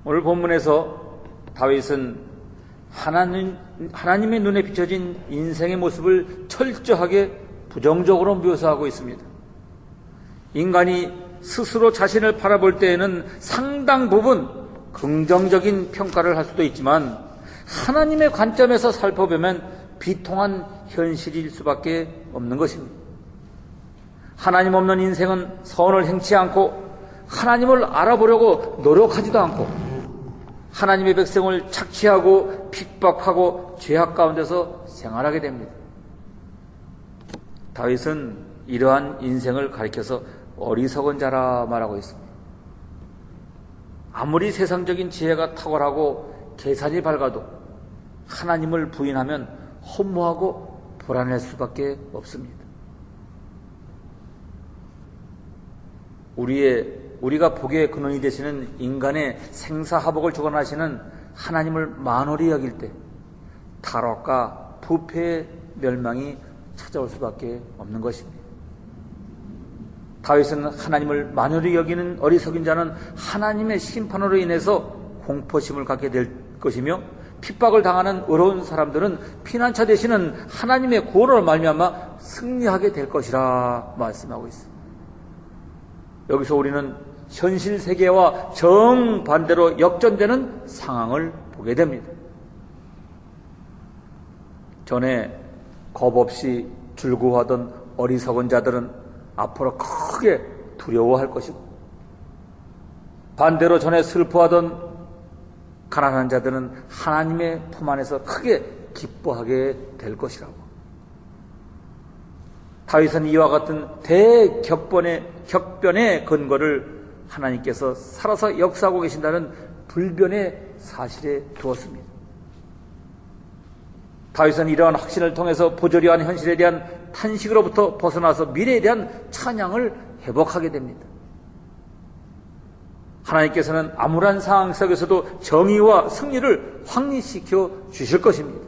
오늘 본문에서 다윗은 하나님의 눈에 비춰진 인생의 모습을 철저하게 부정적으로 묘사하고 있습니다. 인간이 스스로 자신을 바라볼 때에는 상당 부분 긍정적인 평가를 할 수도 있지만 하나님의 관점에서 살펴보면 비통한 현실일 수밖에 없는 것입니다. 하나님 없는 인생은 선을 행치 않고 하나님을 알아보려고 노력하지도 않고 하나님의 백성을 착취하고 핍박하고 죄악 가운데서 생활하게 됩니다. 다윗은 이러한 인생을 가리켜서 어리석은 자라 말하고 있습니다. 아무리 세상적인 지혜가 탁월하고 계산이 밝아도 하나님을 부인하면 허무하고 불안할 수밖에 없습니다. 우리가 복의 근원이 되시는 인간의 생사화복을 주관하시는 하나님을 만홀히 여길 때 타락과 부패의 멸망이 찾아올 수밖에 없는 것입니다. 다윗은 하나님을 만홀히 여기는 어리석은 자는 하나님의 심판으로 인해서 공포심을 갖게 될 것이며 핍박을 당하는 의로운 사람들은 피난처 되시는 하나님의 구원으로 말미암아 승리하게 될 것이라 말씀하고 있습니다. 여기서 우리는 현실 세계와 정반대로 역전되는 상황을 보게 됩니다. 전에 겁 없이 줄구하던 어리석은 자들은 앞으로 크게 두려워할 것이고 반대로 전에 슬퍼하던 가난한 자들은 하나님의 품 안에서 크게 기뻐하게 될 것이라고. 다윗은 이와 같은 격변의 근거를 하나님께서 살아서 역사하고 계신다는 불변의 사실에 두었습니다. 다윗은 이러한 확신을 통해서 부조리한 현실에 대한 탄식으로부터 벗어나서 미래에 대한 찬양을 회복하게 됩니다. 하나님께서는 암울한 상황 속에서도 정의와 승리를 확립시켜 주실 것입니다.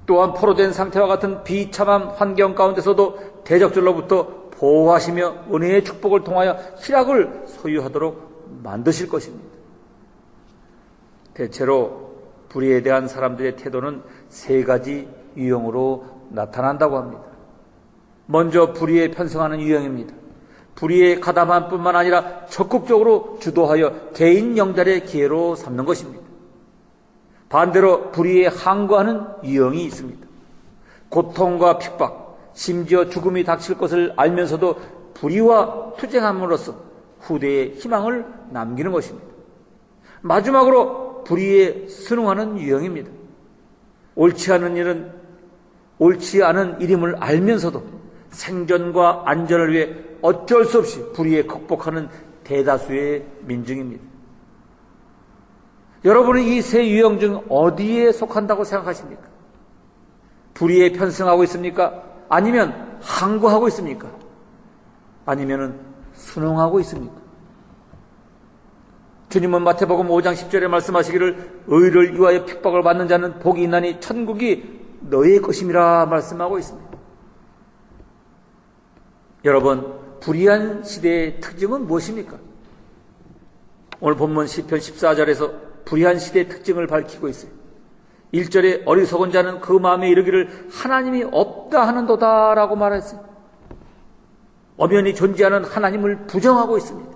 또한 포로된 상태와 같은 비참한 환경 가운데서도 대적들로부터 보호하시며 은혜의 축복을 통하여 희락을 소유하도록 만드실 것입니다. 대체로 불의에 대한 사람들의 태도는 세 가지 유형으로 나타난다고 합니다. 먼저 불의에 편승하는 유형입니다. 불의에 가담한 뿐만 아니라 적극적으로 주도하여 개인 영달의 기회로 삼는 것입니다. 반대로 불의에 항거하는 유형이 있습니다. 고통과 핍박, 심지어 죽음이 닥칠 것을 알면서도 불의와 투쟁함으로써 후대에 희망을 남기는 것입니다. 마지막으로 불의에 순응하는 유형입니다. 옳지 않은 일임을 알면서도 생존과 안전을 위해 어쩔 수 없이 불의에 극복하는 대다수의 민중입니다. 여러분은 이 세 유형 중 어디에 속한다고 생각하십니까? 불의에 편승하고 있습니까? 아니면 항거하고 있습니까? 아니면 순응하고 있습니까? 주님은 마태복음 5장 10절에 말씀하시기를 의를 위하여 핍박을 받는 자는 복이 있나니 천국이 너희의 것임이라 말씀하고 있습니다. 여러분, 불의한 시대의 특징은 무엇입니까? 오늘 본문 시편 14절에서 불의한 시대의 특징을 밝히고 있어요. 1절에 어리석은 자는 그 마음에 이르기를 하나님이 없다 하는도다 라고 말했어요. 엄연히 존재하는 하나님을 부정하고 있습니다.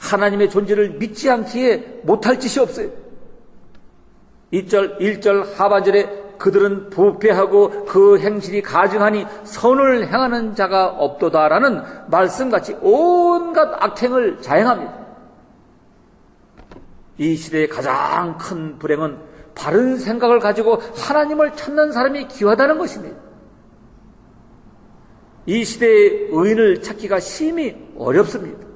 하나님의 존재를 믿지 않기에 못할 짓이 없어요. 1절 하반절에 그들은 부패하고 그 행실이 가증하니 선을 행하는 자가 없도다라는 말씀같이 온갖 악행을 자행합니다. 이 시대의 가장 큰 불행은 바른 생각을 가지고 하나님을 찾는 사람이 귀하다는 것입니다. 이 시대의 의인을 찾기가 심히 어렵습니다.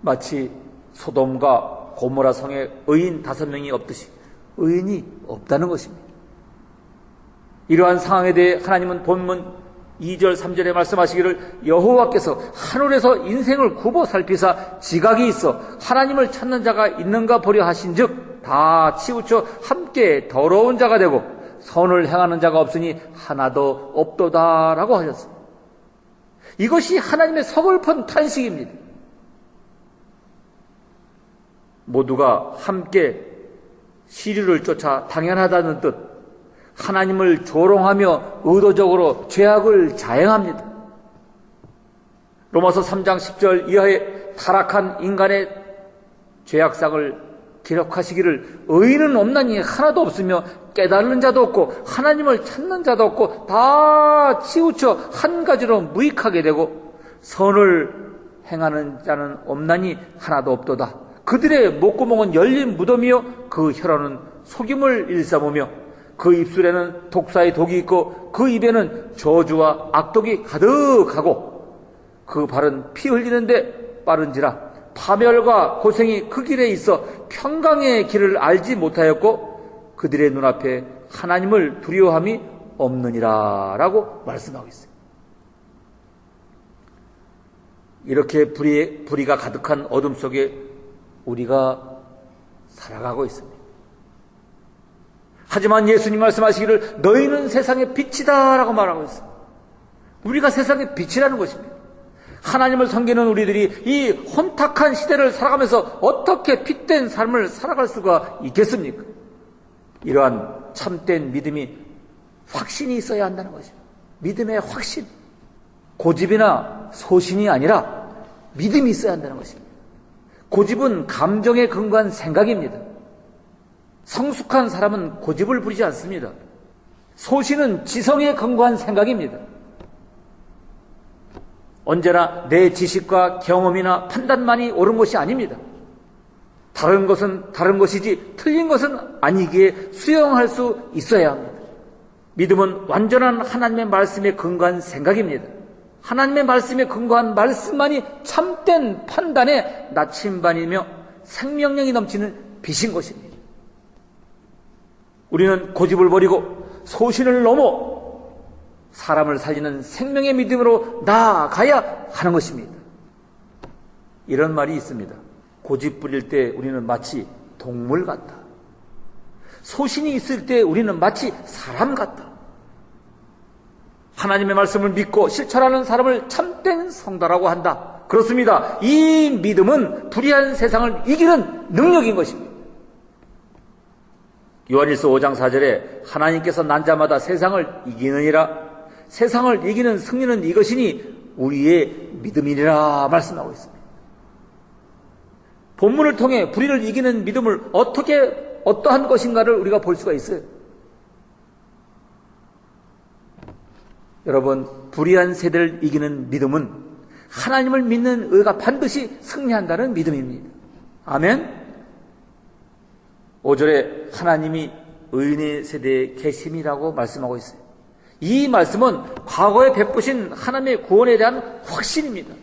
마치 소돔과 고모라 성에 의인 5명이 없듯이 의인이 없다는 것입니다. 이러한 상황에 대해 하나님은 본문 2절 3절에 말씀하시기를 여호와께서 하늘에서 인생을 굽어 살피사 지각이 있어 하나님을 찾는 자가 있는가 보려 하신즉 다 치우쳐 함께 더러운 자가 되고 선을 행하는 자가 없으니 하나도 없도다라고 하셨습니다. 이것이 하나님의 서글픈 탄식입니다. 모두가 함께 시류를 쫓아 당연하다는 뜻, 하나님을 조롱하며 의도적으로 죄악을 자행합니다. 로마서 3장 10절 이하의 타락한 인간의 죄악상을 기록하시기를 의인은 없나니 하나도 없으며 깨달는 자도 없고 하나님을 찾는 자도 없고 다 치우쳐 한 가지로 무익하게 되고 선을 행하는 자는 없나니 하나도 없도다. 그들의 목구멍은 열린 무덤이요 그 혀로는 속임을 일삼으며 그 입술에는 독사의 독이 있고 그 입에는 저주와 악독이 가득하고 그 발은 피 흘리는데 빠른지라 파멸과 고생이 그 길에 있어 평강의 길을 알지 못하였고 그들의 눈앞에 하나님을 두려워함이 없느니라 라고 말씀하고 있어요. 이렇게 불의가 가득한 어둠 속에 우리가 살아가고 있습니다. 하지만 예수님 말씀하시기를 너희는 세상의 빛이다 라고 말하고 있어요. 우리가 세상의 빛이라는 것입니다. 하나님을 섬기는 우리들이 이 혼탁한 시대를 살아가면서 어떻게 빛된 삶을 살아갈 수가 있겠습니까? 이러한 참된 믿음이 확신이 있어야 한다는 거죠. 믿음의 확신. 고집이나 소신이 아니라 믿음이 있어야 한다는 것입니다. 고집은 감정에 근거한 생각입니다. 성숙한 사람은 고집을 부리지 않습니다. 소신은 지성에 근거한 생각입니다. 언제나 내 지식과 경험이나 판단만이 옳은 것이 아닙니다. 다른 것은 다른 것이지 틀린 것은 아니기에 수용할 수 있어야 합니다. 믿음은 완전한 하나님의 말씀에 근거한 생각입니다. 하나님의 말씀에 근거한 말씀만이 참된 판단의 나침반이며 생명력이 넘치는 빛인 것입니다. 우리는 고집을 버리고 소신을 넘어 사람을 살리는 생명의 믿음으로 나아가야 하는 것입니다. 이런 말이 있습니다. 고집 부릴 때 우리는 마치 동물 같다. 소신이 있을 때 우리는 마치 사람 같다. 하나님의 말씀을 믿고 실천하는 사람을 참된 성도라고 한다. 그렇습니다. 이 믿음은 불의한 세상을 이기는 능력인 것입니다. 요한일서 5장 4절에 하나님께서 난 자마다 세상을 이기느니라. 세상을 이기는 승리는 이것이니 우리의 믿음이니라 말씀하고 있습니다. 본문을 통해 불의를 이기는 믿음을 어떠한 것인가를 우리가 볼 수가 있어요. 여러분, 불의한 세대를 이기는 믿음은 하나님을 믿는 의가 반드시 승리한다는 믿음입니다. 아멘. 5절에 하나님이 의인의 세대에 계심이라고 말씀하고 있어요. 이 말씀은 과거에 베푸신 하나님의 구원에 대한 확신입니다.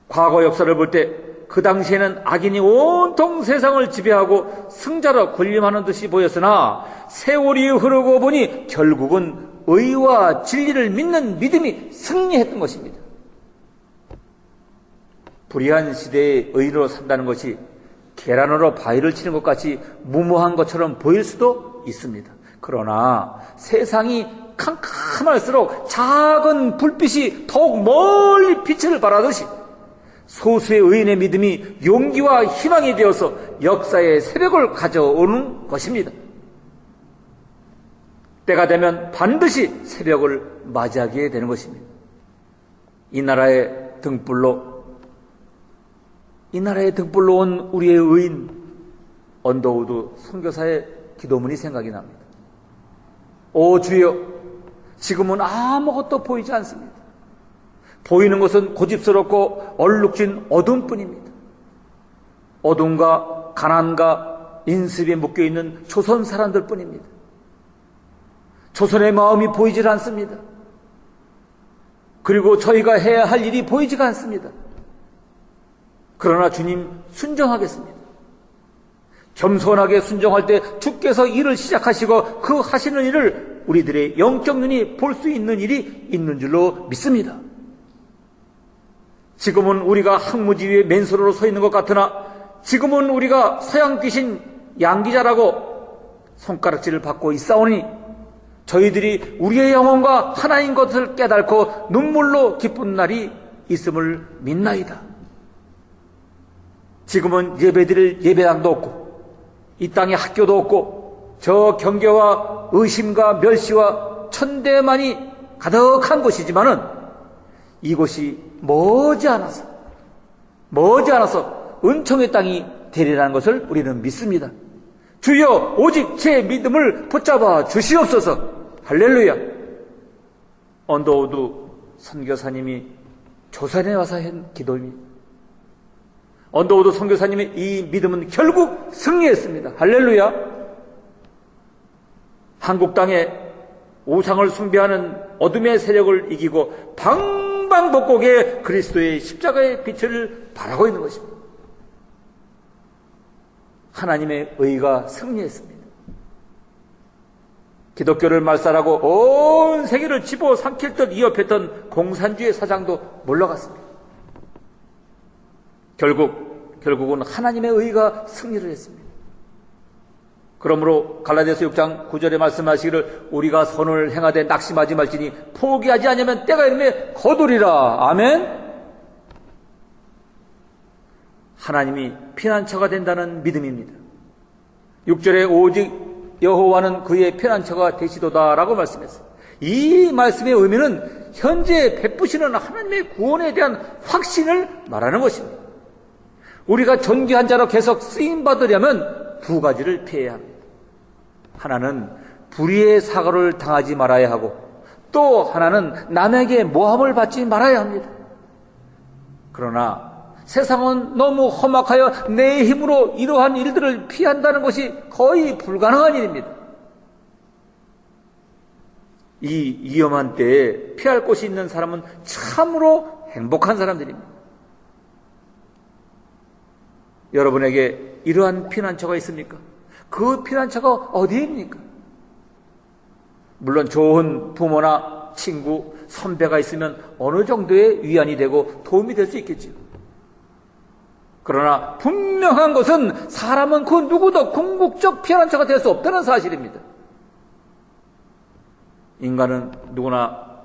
과거 역사를 볼 때 그 당시에는 악인이 온통 세상을 지배하고 승자로 군림하는 듯이 보였으나 세월이 흐르고 보니 결국은 의와 진리를 믿는 믿음이 승리했던 것입니다. 불의한 시대의 의인으로 산다는 것이 계란으로 바위를 치는 것 같이 무모한 것처럼 보일 수도 있습니다. 그러나 세상이 캄캄할수록 작은 불빛이 더욱 멀리 빛을 발하듯이 소수의 의인의 믿음이 용기와 희망이 되어서 역사의 새벽을 가져오는 것입니다. 때가 되면 반드시 새벽을 맞이하게 되는 것입니다. 이 나라의 등불로 온 우리의 의인 언더우드 선교사의 기도문이 생각이 납니다. 오 주여, 지금은 아무것도 보이지 않습니다. 보이는 것은 고집스럽고 얼룩진 어둠뿐입니다. 어둠과 가난과 인습에 묶여있는 조선 사람들 뿐입니다. 조선의 마음이 보이질 않습니다. 그리고 저희가 해야 할 일이 보이지가 않습니다. 그러나 주님 순종하겠습니다. 겸손하게 순종할 때 주께서 일을 시작하시고 그 하시는 일을 우리들의 영적 눈이 볼 수 있는 일이 있는 줄로 믿습니다. 지금은 우리가 항무지 위에 맨손으로 서 있는 것 같으나 지금은 우리가 서양 귀신 양기자라고 손가락질을 받고 있사오니 저희들이 우리의 영혼과 하나인 것을 깨닫고 눈물로 기쁜 날이 있음을 믿나이다. 지금은 예배드릴 예배당도 없고 이 땅에 학교도 없고 저 경계와 의심과 멸시와 천대만이 가득한 곳이지만은 이곳이 머지않아서 은총의 땅이 되리라는 것을 우리는 믿습니다. 주여 오직 제 믿음을 붙잡아 주시옵소서. 할렐루야. 언더우드 선교사님이 조선에 와서 한 기도입니다. 언더우드 선교사님의 이 믿음은 결국 승리했습니다. 할렐루야. 한국 땅에 우상을 숭배하는 어둠의 세력을 이기고 방방곡곡에 그리스도의 십자가의 빛을 발하고 있는 것입니다. 하나님의 의가 승리했습니다. 기독교를 말살하고 온 세계를 집어삼킬 듯 위협했던 공산주의 사장도 물러갔습니다. 결국은 하나님의 의가 승리를 했습니다. 그러므로 갈라디아서 6장 9절에 말씀하시기를 우리가 선을 행하되 낙심하지 말지니 포기하지 않으면 때가 이르매 거두리라. 아멘. 하나님이 피난처가 된다는 믿음입니다. 6절에 오직 여호와는 그의 피난처가 되시도다라고 말씀했어요. 이 말씀의 의미는 현재 베푸시는 하나님의 구원에 대한 확신을 말하는 것입니다. 우리가 존귀한 자로 계속 쓰임받으려면 두 가지를 피해야 합니다. 하나는 불의의 사고를 당하지 말아야 하고 또 하나는 남에게 모함을 받지 말아야 합니다. 그러나 세상은 너무 험악하여 내 힘으로 이러한 일들을 피한다는 것이 거의 불가능한 일입니다. 이 위험한 때에 피할 곳이 있는 사람은 참으로 행복한 사람들입니다. 여러분에게 이러한 피난처가 있습니까? 그 피난처가 어디입니까? 물론 좋은 부모나 친구, 선배가 있으면 어느 정도의 위안이 되고 도움이 될 수 있겠죠. 그러나 분명한 것은 사람은 그 누구도 궁극적 피난처가 될 수 없다는 사실입니다. 인간은 누구나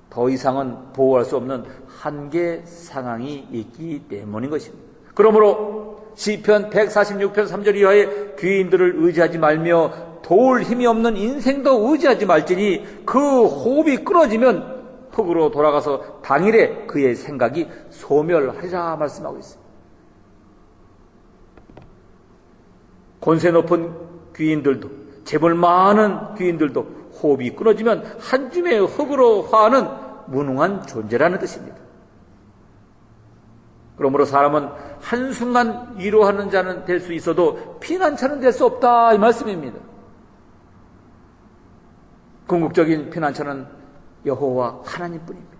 더 이상은 보호할 수 없는 한계 상황이 있기 때문인 것입니다. 그러므로 시편 146편 3절 이하의 귀인들을 의지하지 말며 도울 힘이 없는 인생도 의지하지 말지니 그 호흡이 끊어지면 흙으로 돌아가서 당일에 그의 생각이 소멸하리라 말씀하고 있습니다. 권세 높은 귀인들도 재물 많은 귀인들도 호흡이 끊어지면 한 줌의 흙으로 화하는 무능한 존재라는 뜻입니다. 그러므로 사람은 한순간 위로하는 자는 될 수 있어도 피난처는 될 수 없다 이 말씀입니다. 궁극적인 피난처는 여호와 하나님뿐입니다.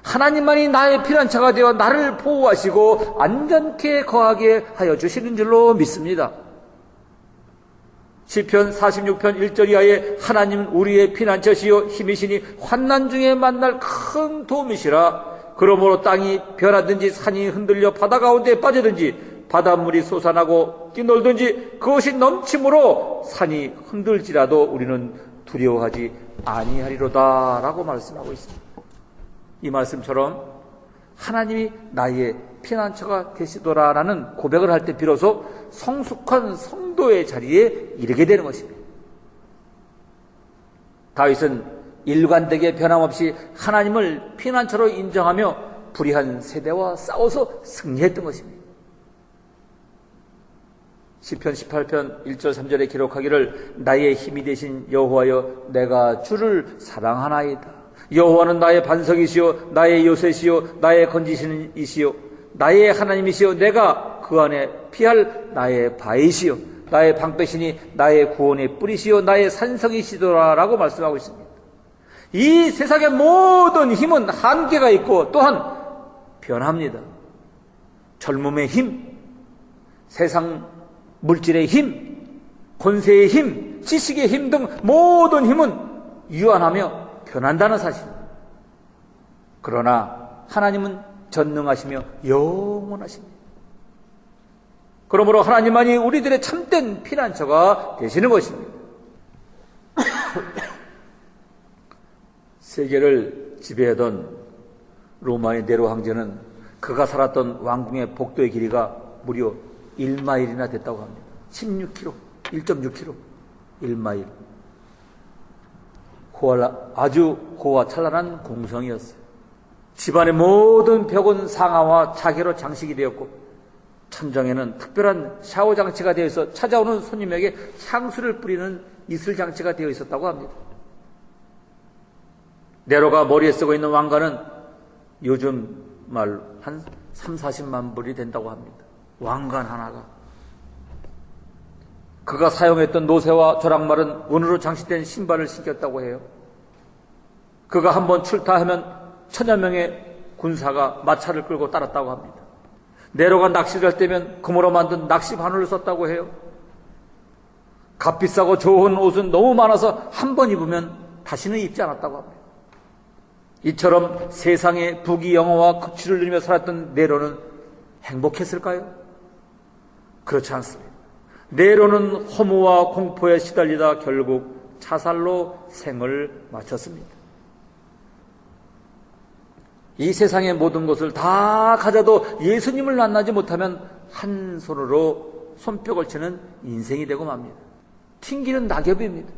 하나님만이 나의 피난처가 되어 나를 보호하시고 안전케 거하게 하여 주시는 줄로 믿습니다. 시편 46편 1절 이하에 하나님은 우리의 피난처시요 힘이시니 환난 중에 만날 큰 도움이시라. 그러므로 땅이 변하든지 산이 흔들려 바다 가운데 빠지든지 바닷물이 솟아나고 뛰놀든지 그것이 넘침으로 산이 흔들지라도 우리는 두려워하지 아니하리로다 라고 말씀하고 있습니다. 이 말씀처럼 하나님이 나의 피난처가 되시더라라는 고백을 할 때 비로소 성숙한 성도의 자리에 이르게 되는 것입니다. 다윗은 일관되게 변함없이 하나님을 피난처로 인정하며 불의한 세대와 싸워서 승리했던 것입니다. 시편 18편 1절 3절에 기록하기를 나의 힘이 되신 여호와여 내가 주를 사랑하나이다. 여호와는 나의 반석이시요 나의 요새시요 나의 건지시는 이시요 나의 하나님이시요 내가 그 안에 피할 나의 바위시요 나의 방패시니 나의 구원의 뿌리시요 나의 산성이시더라라고 말씀하고 있습니다. 이 세상의 모든 힘은 한계가 있고 또한 변합니다. 젊음의 힘, 세상 물질의 힘, 권세의 힘, 지식의 힘 등 모든 힘은 유한하며 변한다는 사실입니다. 그러나 하나님은 전능하시며 영원하십니다. 그러므로 하나님만이 우리들의 참된 피난처가 되시는 것입니다. 세계를 지배하던 로마의 네로 황제는 그가 살았던 왕궁의 복도의 길이가 무려 1마일이나 됐다고 합니다. 16km, 1.6km, 1마일. 아주 고와 찬란한 공성이었어요. 집안의 모든 벽은 상아와 자개로 장식이 되었고 천장에는 특별한 샤워 장치가 되어 있어 찾아오는 손님에게 향수를 뿌리는 이슬 장치가 되어 있었다고 합니다. 네로가 머리에 쓰고 있는 왕관은 요즘 말로 한 3, 40만 불이 된다고 합니다. 왕관 하나가. 그가 사용했던 노새와 조랑말은 은으로 장식된 신발을 신겼다고 해요. 그가 한번 출타하면 1000여 명의 군사가 마차를 끌고 따랐다고 합니다. 네로가 낚시를 할 때면 금으로 만든 낚시 바늘을 썼다고 해요. 값비싸고 좋은 옷은 너무 많아서 한 번 입으면 다시는 입지 않았다고 합니다. 이처럼 세상의 부귀영화와 극취를 누리며 살았던 네로는 행복했을까요? 그렇지 않습니다. 네로는 허무와 공포에 시달리다 결국 자살로 생을 마쳤습니다. 이 세상의 모든 것을 다 가져도 예수님을 만나지 못하면 한 손으로 손뼉을 치는 인생이 되고 맙니다. 튕기는 낙엽입니다.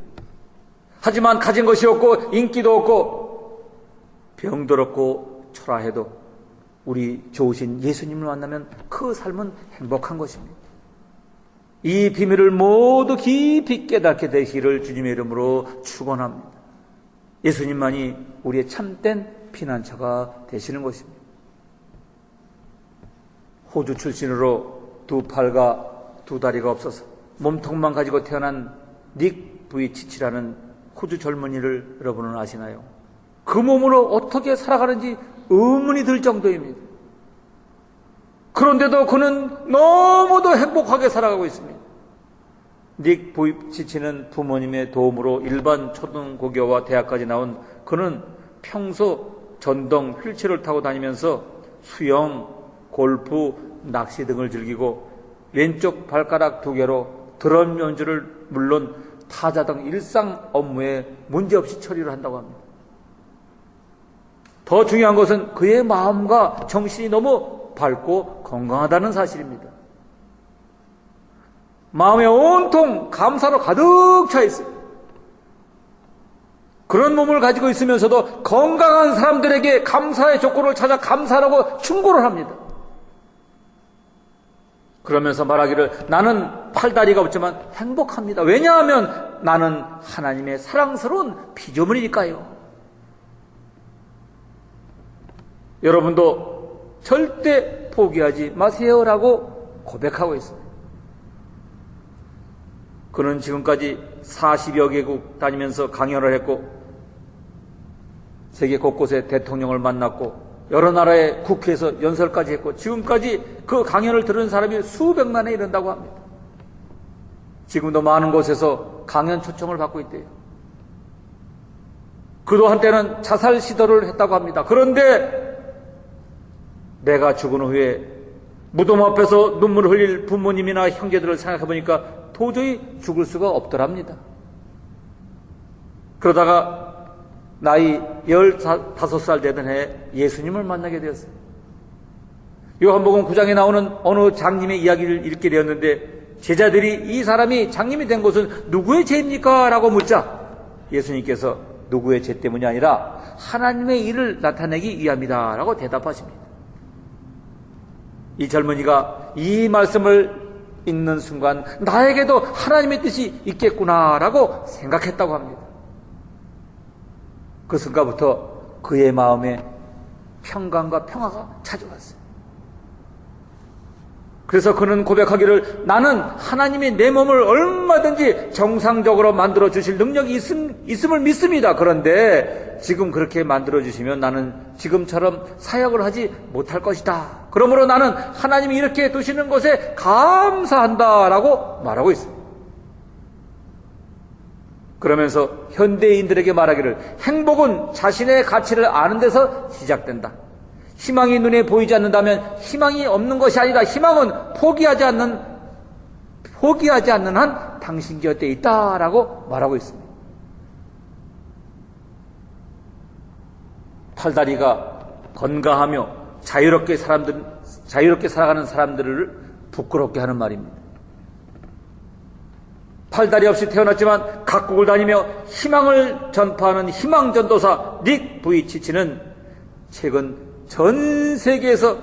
하지만 가진 것이 없고 인기도 없고 병들었고 초라해도 우리 좋으신 예수님을 만나면 그 삶은 행복한 것입니다. 이 비밀을 모두 깊이 깨닫게 되시기를 주님의 이름으로 축원합니다. 예수님만이 우리의 참된 피난처가 되시는 것입니다. 호주 출신으로 두 팔과 두 다리가 없어서 몸통만 가지고 태어난 닉 부이치치라는 호주 젊은이를 여러분은 아시나요? 그 몸으로 어떻게 살아가는지 의문이 들 정도입니다. 그런데도 그는 너무도 행복하게 살아가고 있습니다. 닉 부이치치는 부모님의 도움으로 일반 초등고교와 대학까지 나온 그는 평소 전동 휠체어를 타고 다니면서 수영, 골프, 낚시 등을 즐기고 왼쪽 발가락 2개로 드럼 연주를 물론 타자 등 일상 업무에 문제없이 처리를 한다고 합니다. 더 중요한 것은 그의 마음과 정신이 너무 밝고 건강하다는 사실입니다. 마음에 온통 감사로 가득 차 있어요. 그런 몸을 가지고 있으면서도 건강한 사람들에게 감사의 조건을 찾아 감사라고 충고를 합니다. 그러면서 말하기를 나는 팔다리가 없지만 행복합니다. 왜냐하면 나는 하나님의 사랑스러운 피조물이니까요. 여러분도 절대 포기하지 마세요라고 고백하고 있습니다. 그는 지금까지 40여 개국 다니면서 강연을 했고 세계 곳곳에 대통령을 만났고 여러 나라의 국회에서 연설까지 했고 지금까지 그 강연을 들은 사람이 수백만에 이른다고 합니다. 지금도 많은 곳에서 강연 초청을 받고 있대요. 그도 한때는 자살 시도를 했다고 합니다. 그런데 내가 죽은 후에 무덤 앞에서 눈물을 흘릴 부모님이나 형제들을 생각해보니까 도저히 죽을 수가 없더랍니다. 그러다가 나이 15살 되던 해에 예수님을 만나게 되었어요. 요한복음 9장에 나오는 어느 장님의 이야기를 읽게 되었는데 제자들이 이 사람이 장님이 된 것은 누구의 죄입니까? 라고 묻자 예수님께서 누구의 죄 때문이 아니라 하나님의 일을 나타내기 위함이다 라고 대답하십니다. 이 젊은이가 이 말씀을 읽는 순간 나에게도 하나님의 뜻이 있겠구나 라고 생각했다고 합니다. 그 순간부터 그의 마음에 평강과 평화가 찾아왔어요. 그래서 그는 고백하기를 나는 하나님이 내 몸을 얼마든지 정상적으로 만들어 주실 능력이 있음을 믿습니다. 그런데 지금 그렇게 만들어 주시면 나는 지금처럼 사역을 하지 못할 것이다. 그러므로 나는 하나님이 이렇게 두시는 것에 감사한다라고 말하고 있습니다. 그러면서 현대인들에게 말하기를 행복은 자신의 가치를 아는 데서 시작된다. 희망이 눈에 보이지 않는다면 희망이 없는 것이 아니라 희망은 포기하지 않는 한 당신 곁에 있다라고 말하고 있습니다. 팔다리가 건강하며 자유롭게 살아가는 사람들을 부끄럽게 하는 말입니다. 팔다리 없이 태어났지만 각국을 다니며 희망을 전파하는 희망전도사 닉 부이치치는 최근 전 세계에서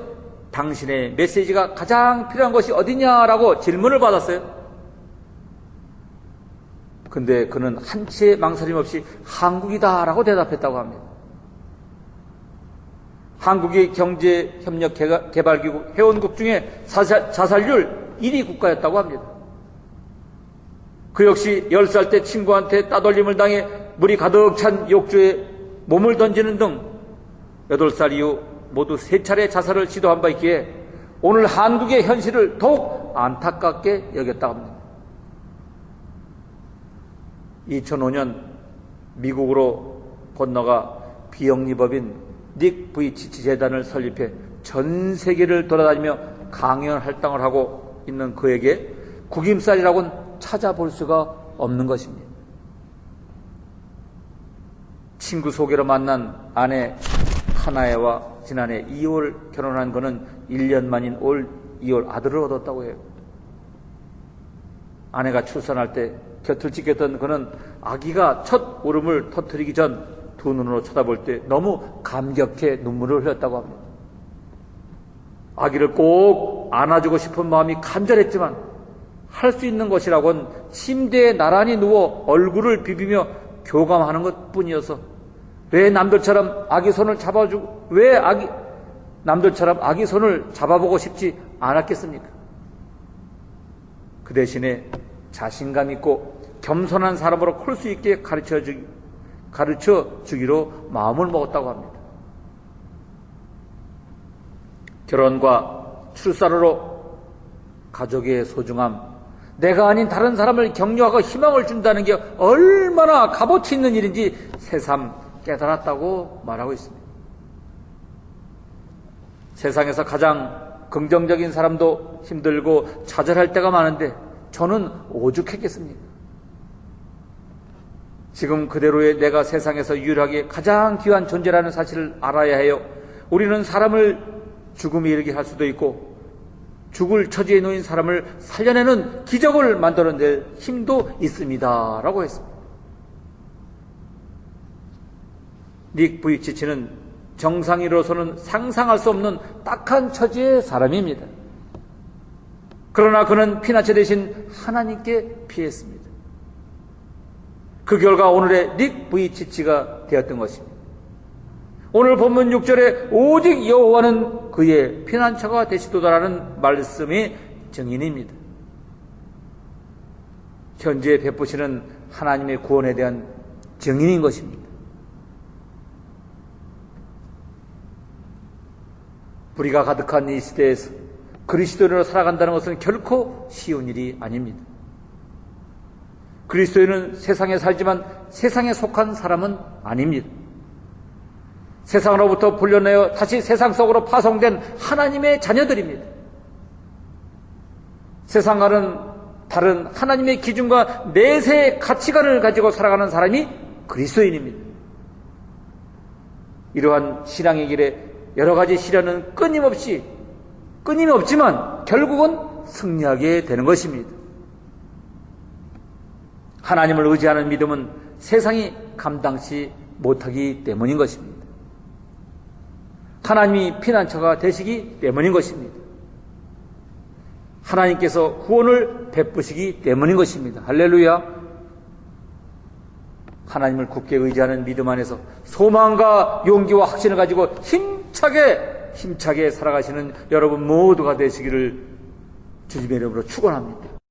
당신의 메시지가 가장 필요한 것이 어디냐라고 질문을 받았어요. 근데 그는 한치의 망설임 없이 한국이다라고 대답했다고 합니다. 한국이 경제협력개발기구 회원국 중에 자살률 1위 국가였다고 합니다. 그 역시 10살 때 친구한테 따돌림을 당해 물이 가득 찬 욕조에 몸을 던지는 등 8살 이후 모두 3차례 자살을 시도한 바 있기에 오늘 한국의 현실을 더욱 안타깝게 여겼다고 합니다. 2005년 미국으로 건너가 비영리법인 닉 부이치치 재단을 설립해 전 세계를 돌아다니며 강연 활동을 하고 있는 그에게 구김살이라고는 찾아볼 수가 없는 것입니다. 친구 소개로 만난 아내 하나애와 지난해 2월 결혼한 그는 1년 만인 올 2월 아들을 얻었다고 해요. 아내가 출산할 때 곁을 지켰던 그는 아기가 첫 울음을 터뜨리기 전 두 눈으로 쳐다볼 때 너무 감격해 눈물을 흘렸다고 합니다. 아기를 꼭 안아주고 싶은 마음이 간절했지만 할 수 있는 것이라곤 침대에 나란히 누워 얼굴을 비비며 교감하는 것뿐이어서 남들처럼 아기 손을 잡아보고 싶지 않았겠습니까? 그 대신에 자신감 있고 겸손한 사람으로 클 수 있게 가르쳐 주기로 마음을 먹었다고 합니다. 결혼과 출산으로 가족의 소중함, 내가 아닌 다른 사람을 격려하고 희망을 준다는 게 얼마나 값어치 있는 일인지 새삼 깨달았다고 말하고 있습니다. 세상에서 가장 긍정적인 사람도 힘들고 좌절할 때가 많은데 저는 오죽했겠습니까? 지금 그대로의 내가 세상에서 유일하게 가장 귀한 존재라는 사실을 알아야 해요. 우리는 사람을 죽음에 이르게 할 수도 있고 죽을 처지에 놓인 사람을 살려내는 기적을 만들어낼 힘도 있습니다 라고 했습니다. 닉 부이치치는 정상인으로서는 상상할 수 없는 딱한 처지의 사람입니다. 그러나 그는 피난처 대신 하나님께 피했습니다. 그 결과 오늘의 닉 부이치치가 되었던 것입니다. 오늘 본문 6절에 오직 여호와는 그의 피난처가 되시도다라는 말씀의 증인입니다. 현재 베푸시는 하나님의 구원에 대한 증인인 것입니다. 불의가 가득한 이 시대에서 그리스도인으로 살아간다는 것은 결코 쉬운 일이 아닙니다. 그리스도인은 세상에 살지만 세상에 속한 사람은 아닙니다. 세상으로부터 불려내어 다시 세상 속으로 파송된 하나님의 자녀들입니다. 세상과는 다른 하나님의 기준과 내세의 가치관을 가지고 살아가는 사람이 그리스도인입니다. 이러한 신앙의 길에 여러 가지 시련은 끊임이 없지만 결국은 승리하게 되는 것입니다. 하나님을 의지하는 믿음은 세상이 감당치 못하기 때문인 것입니다. 하나님이 피난처가 되시기 때문인 것입니다. 하나님께서 구원을 베푸시기 때문인 것입니다. 할렐루야. 하나님을 굳게 의지하는 믿음 안에서 소망과 용기와 확신을 가지고 힘차게 살아가시는 여러분 모두가 되시기를 주님의 이름으로 축원합니다.